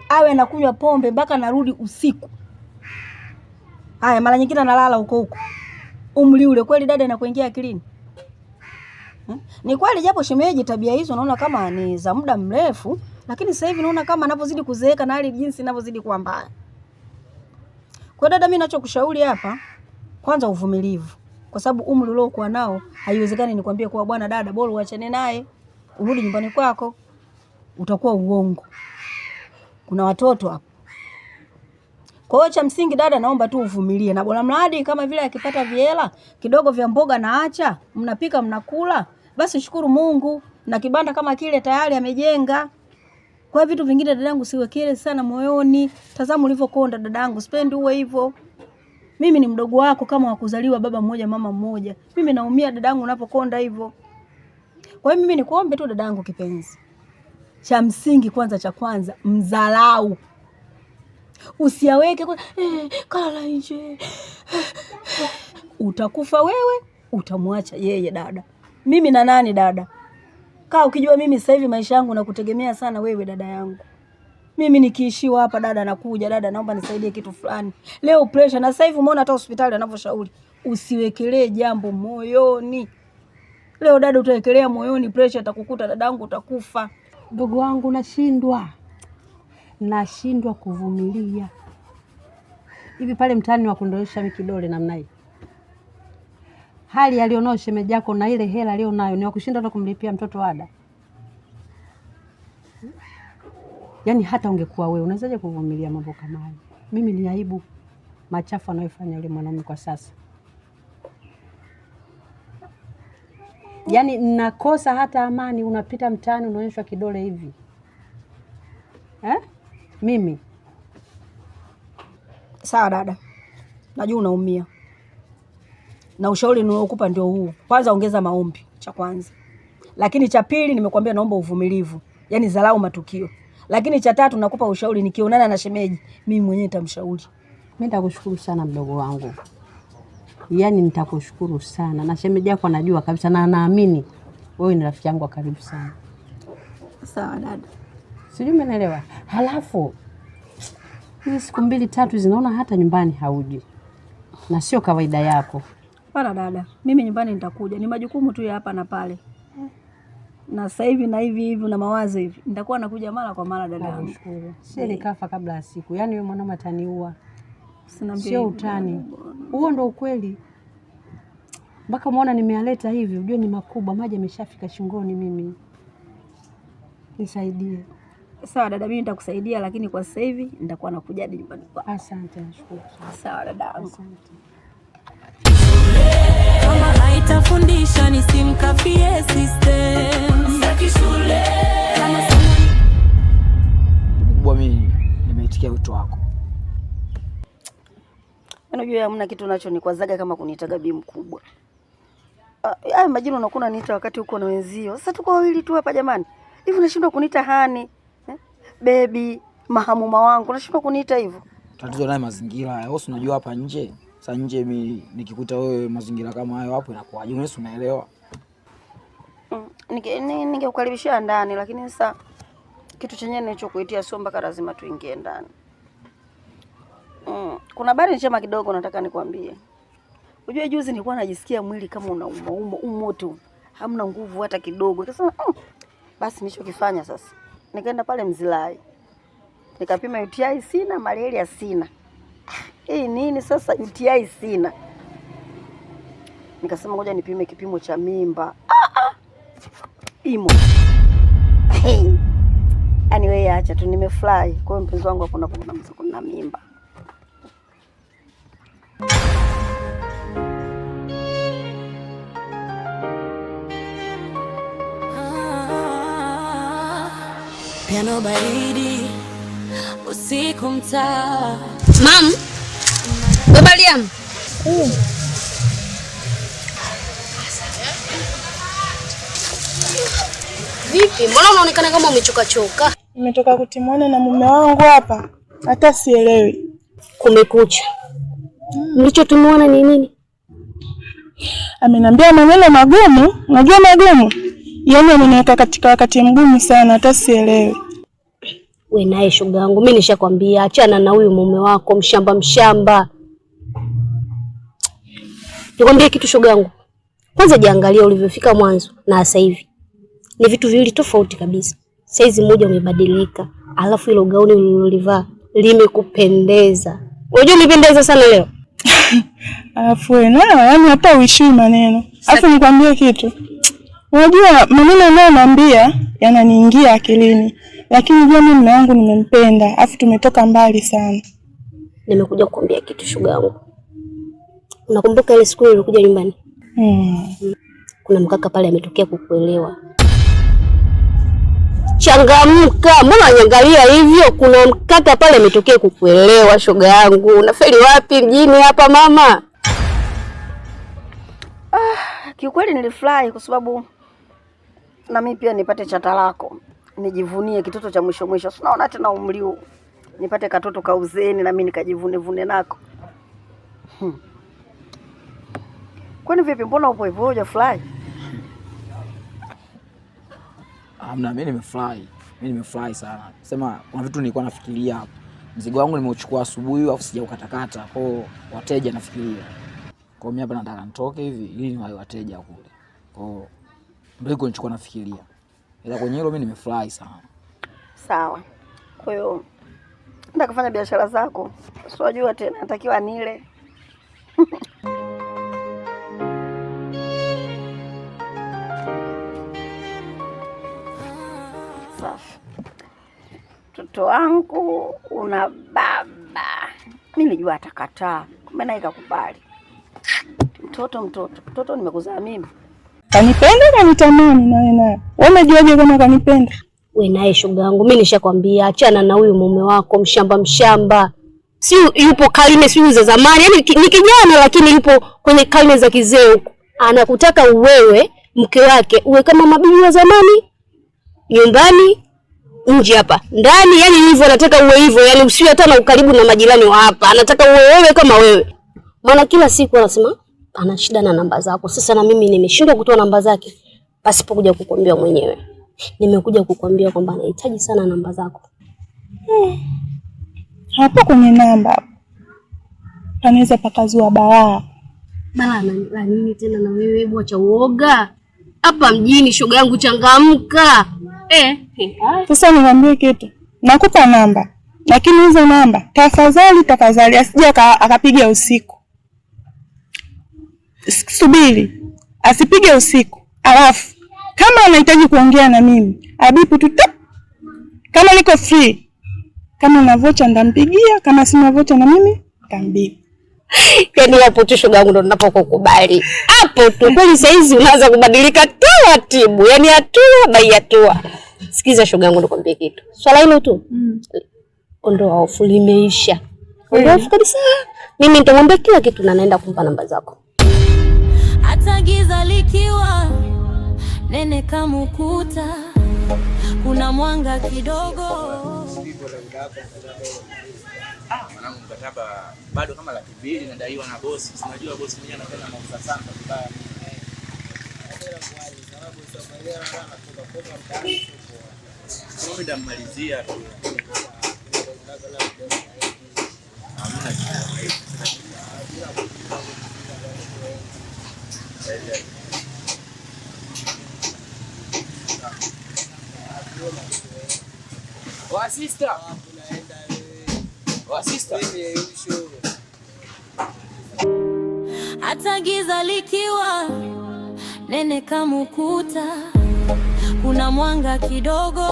awe anakunywa pombe mpaka narudi usiku. Haya, mara nyingine analala huko. Umri ule kweli dada inakuingia akilini? Ni kweli japo shemeji tabia hizo naona kama ni za muda mrefu, lakini sasa hivi naona kama anapozidi kuzeeka na hali jinsi inavyozidi kuwa mbaya. Kwa dada, mimi ninachokushauri hapa, kwanza uvumilivu. Kwa sababu umri uliokuwa nao haiwezekani nikwambie kwa bwana dada bora uachane naye, urudi nyumbani kwako. Utakuwa uongo. Kuna watoto hapo. Kwa hiyo cha msingi dada, naomba tu uvumilie, na bora mradi kama vile akipata viela kidogo vya mboga na acha, mnapika mnakula, basi shukuru Mungu, na kibanda kama kile tayari amejenga. Kwa vitu vingine dadangu siwekele sana moyoni. Tazama ulivyokonda dadangu, sipendi uwe hivyo. Mimi ni mdogo wako kama wakuzaliwa baba mmoja mama mmoja. Mimi naumia dadangu unapokonda hivyo. Kwa hiyo mimi nikuombe tu dadangu kipenzi, cha msingi kwanza, cha kwanza mzalau. Usiaweke kala nje. Utakufa wewe, utamwacha yeye dada. Mimi na nani dada? Kaa ukijua mimi sasa hivi maisha yangu nakutegemea sana wewe dada yangu. Mimi nikiishiwa hapa dada nakuja, dada naomba nisaidie kitu fulani. Leo pressure, na sasa hivi umeona hata hospitali anavyoshauri. Usiwekelee jambo moyoni. Leo dada utawekelea moyoni pressure atakukuta dadangu, utakufa. Ndugu wangu, nashindwa kuvumilia. Hivi pale mtaani wa kundoesha mikidole namna hii. Hali alionao shemeji yako na ile hela alionayo ni wakushinda hata kumlipia mtoto ada. Yaani hata ungekuwa wewe unawezaje kuvumilia mambo kama hayo? Mimi ni aibu machafu anayofanya yule mwanaume kwa sasa. Yaani nakosa hata amani, unapita mtaani unaonyeshwa kidole hivi. Mimi. Sawa dada. Najua unaumia. Na ushauri ninaokupa ndio huu. Kwanza ongeza maombi, cha kwanza. Lakini cha pili nimekuambia naomba uvumilivu. Yaani dharau matukio. Lakini cha tatu nakupa ushauri, nikionana na shemeji mimi mwenyewe nitamshauri. Mimi nitakushukuru sana mdogo wangu. Yaani nitakushukuru sana. Na shemeji yako anajua kabisa na anaamini wewe ni rafiki yangu wa karibu sana. Sawa dada. Sijui umeelewa. Halafu hizi siku 2-3 zinaona hata nyumbani hauji. Na sio kawaida yako. Para dada, mimi nyumbani nitakuja. Ni majukumu tu ya hapa na pale. Na sasa hivi na hivi na mawazo hivi. Nitakuwa nakuja mara kwa mara dada yangu. Sio nikafa kabla ya siku. Yaani wewe mwanaume ataniua. Sio utani. Huo ndo ukweli. Mpaka muona nimealeta hivi, unajua ni makubwa, maji yameshafika shingoni mimi. Nisaidie. Sawa dada, mimi nitakusaidia, lakini kwa sasa hivi nitakuwa nakuja hadi nyumbani kwako. Asante, nashukuru. Sawa dada. Asante. Kama haitafundisha nisimkafie system. Saki shule. Mbwa, mimi nimeitikia wito wako. Unajua hamna kitu nacho nikwazaga kama kunitaga bi mkubwa. Haya majina unakuwa unaniita wakati uko na wenzio. Sasa tuko wawili tu hapa jamani. Hivi unashindwa kuniita hani? Baby, mahamuma wangu, unashindwa kuniita hivyo? Tatizo naye mazingira. Wewe unajua hapa nje. Sasa nje mimi nikikuta wewe mazingira kama hayo hapo inakuwaje? Wewe unaelewa? Ningekukaribishia ndani, lakini sasa kitu chenyewe nilichokuitia sio mpaka lazima tuingie ndani. Kuna habari njema kidogo nataka nikwambie. Unajua juzi nilikuwa najisikia mwili kama unauma tu. Hamna nguvu hata kidogo. Nikasema basi nilichokifanya sasa, nikaenda pale Mzilai. Nikapima UTI sina, malaria sina. Nini sasa UTI sina? Nikasema ngoja nipime kipimo cha mimba. Imo. Anyway, acha tu, nimefly. Kwa mpenzi wangu hakuna kuna mimba. Piano baridi usiku mtaa. Mam, baba Liam. Vipi? Mbona unaonekana kama umechoka choka? Nimetoka kutimana na mume wangu hapa. Hata sielewi. Kumekucha. Mlichotumiana ni nini? Ameniambia maneno magumu. Unajua magumu? Yaani ameniweka katika wakati mgumu sana, hata sielewi. We naye shoga yangu, mimi nishakwambia achana na huyu mume wako mshamba. Nikwambie kitu shoga yangu. Kwanza jiangalia ulivyofika mwanzo na sasa hivi. Ni vitu viwili tofauti kabisa. Saizi moja umebadilika, alafu ile gauni ulilolivaa limekupendeza. Unajua nipendeza sana leo. Alafu wewe yaani hata uishui maneno. Alafu nikwambie kitu. Unajua maneno unayoniambia yananiingia akilini. Lakini jua mimi mume wangu nimempenda, alafu tumetoka mbali sana. Nimekuja kukuambia kitu shoga yangu. Unakumbuka ile siku ulikuja nyumbani? Kuna mkaka pale ametokea kukuelewa. Changamka, mbona unaniangalia hivyo? Kuna mkaka pale ametokea kukuelewa shoga yangu. Unafeli wapi mjini hapa mama? Kiukweli nilifurahi kwa sababu na mimi pia nipate chata lako. Nijivunie kitoto cha mwisho. Unaona tena umri huu. Nipate katoto kauzeni na mimi nikajivune nako. Kwani vipi, mbona upo hivyo hujafurahi? Hamna, mimi nimefurahi sana. Sema kuna vitu nilikuwa nafikiria hapo. Mzigo wangu nimeuchukua asubuhi alafu sijaukatakata. Kwa wateja nafikiria. Kwa mimi hapa nataka nitoke hivi ili ni wateja kule. Kwa ndio nilikuwa nafikiria. Ila kwenye hilo mimi nimefurahi sana. Sawa. Kwa hiyo nenda kufanya biashara zako. Unajua tena natakiwa nile. Safi. Mtoto wangu una baba. Mimi nilijua atakataa. Kumbe naye kakubali. Mtoto nimekuzaa mimi. Kanipenda kanitamani na wewe naye. Wewe unajuaje kama kanipenda? We naye shoga yangu, mimi nishakwambia achana na huyu mume wako mshamba. Si yupo kalime si za zamani, yani ni kijana lakini yupo kwenye kalime za kizee huko. Anakutaka wewe mke wake uwe kama mabibi wa zamani. Nyumbani, nje hapa. Ndani yani hivyo anataka uwe hivyo, yani usiwe hata na ukaribu na majirani wa hapa. Anataka uwe wewe kama wewe. Maana kila siku anasema ana shida na namba zako. Sasa na mimi nimeshindwa kutoa namba zake pasipokuja kukuambia mwenyewe. Nimekuja kukuambia kwamba anahitaji sana namba zako. Hapo kwenye namba panaweza pakazua balaa. Balaa na nini tena na wewe? Hebu acha uoga. Hapa mjini shoga yangu changamka. Sasa niambie kitu. Nakupa namba. Lakini hizo namba tafadhali asije akapiga usiku. Subiri. Asipige usiku. Alafu kama anahitaji kuongea na mimi, abipu tu. Kama niko free, kama na vocha ndampigia, kama sina vocha na mimi tambipi. Yaani hapo tu shoga yangu ndo ninapokukubali. Hapo tu kweli saizi unaanza kubadilika taratibu. Yaani hatua. Sikiza shoga yangu nikwambie kitu. Swala hilo tu. Ondoa hofu limeisha. Ondoa hofu kabisa. Mimi nitamwambia kila kitu na naenda kumpa namba zako. Hata giza likiwa nene kama ukuta, kuna mwanga kidogo. Mwanangu mkataba bado kama 200,000 nadaiwa na bosi. Unajua bosi mwenyewe anapenda mafuta sana vibaya. Mimi ndamalizia tu. Wasista. Hata giza likiwa nene kama ukuta, kuna mwanga kidogo,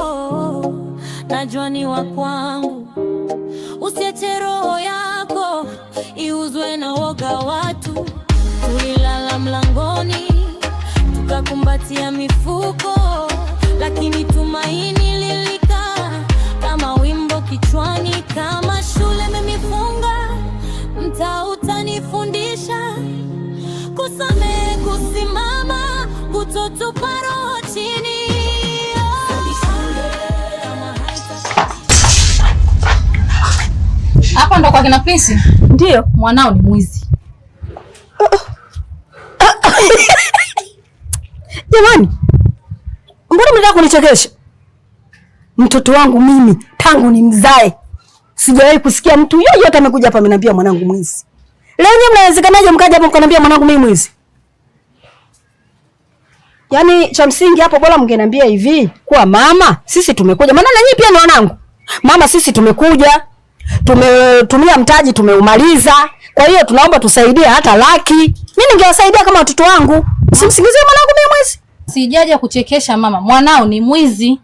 najua ni wa kwangu. Usiache roho yako iuzwe na woga watu. Tulilala mlangoni tukakumbatia mifuko, lakini tumaini lilikaa kama wimbo kichwani. Kama shule memifunga, mtaa utanifundisha kusamehe, kusimama, kutotupa roho chini. Hapa ndo kwa kina Prince? Ndio. Mwanao ni mwizi. Jamani, mbona mnataka kunichekesha? Mtoto wangu mimi tangu ni mzae sijawahi kusikia mtu yoyote amekuja hapa ameniambia mwanangu mwizi. Leo nyinyi mnawezekanaje mkaja hapa mkaniambia mwanangu mimi mwizi? Yaani cha msingi hapo bora mngeniambia hivi, kwa mama sisi tumekuja. Maana na nyinyi pia ni wanangu. Mama sisi tumekuja. Tumetumia mtaji tumeumaliza. Kwa hiyo tunaomba tusaidie hata laki. Mimi ningewasaidia kama watoto wangu. Simsingizie mwanangu mimi mwizi. Sijaja kuchekesha mama. Mwanao ni mwizi.